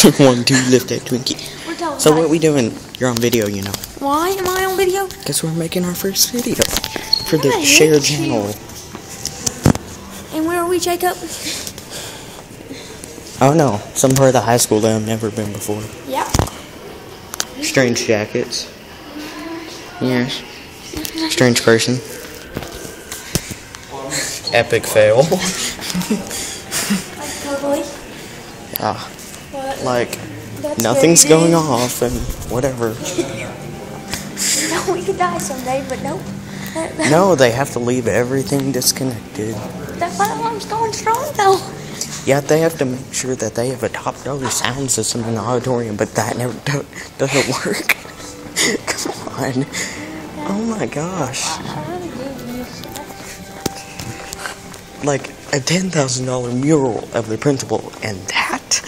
1, 2, lift that Twinkie. So what we doing? You're on video, you know. Why am I on video? Because we're making our first video for the share channel. And where are we, Jacob? Oh no, some part of the high school that I've never been before. Yep. Strange jackets. Yes. Strange person. Epic fail. Like totally. Yeah. What? Like, That's nothing's very going big. off and whatever. No, we could die someday, but nope. No, they have to leave everything disconnected. That fire alarm's going strong, though. Yeah, they have to make sure that they have a top-dollar sound system in the auditorium, but that never doesn't work. Come on. Oh my gosh. Like a $10,000 mural of the principal, and that?